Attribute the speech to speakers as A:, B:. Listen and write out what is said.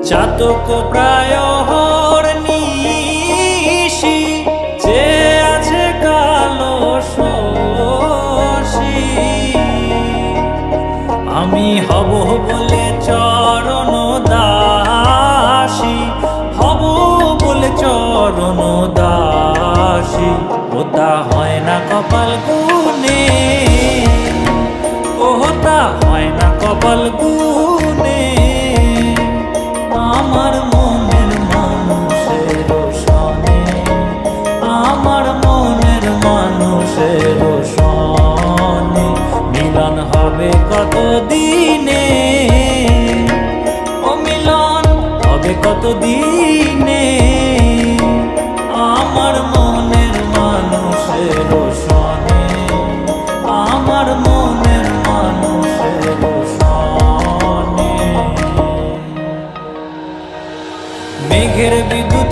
A: চাতক প্রায় নিশি যে আছে কালো শশী, আমি হব বলে চরণ দাসী, হব বলে চরণ দাসী। ওটা হয় না কপাল গুনে, ওটা হয় না কপাল গুনে। আমার মনের মানুষের সনে, আমার মনের মানুষের সনে মিলন হবে কত দিনে, ও মিলন হবে কত দিনে। আমার মনের মানুষের সনে, আমার মনের মানুষের সনে। মেঘের বিদ্যুৎ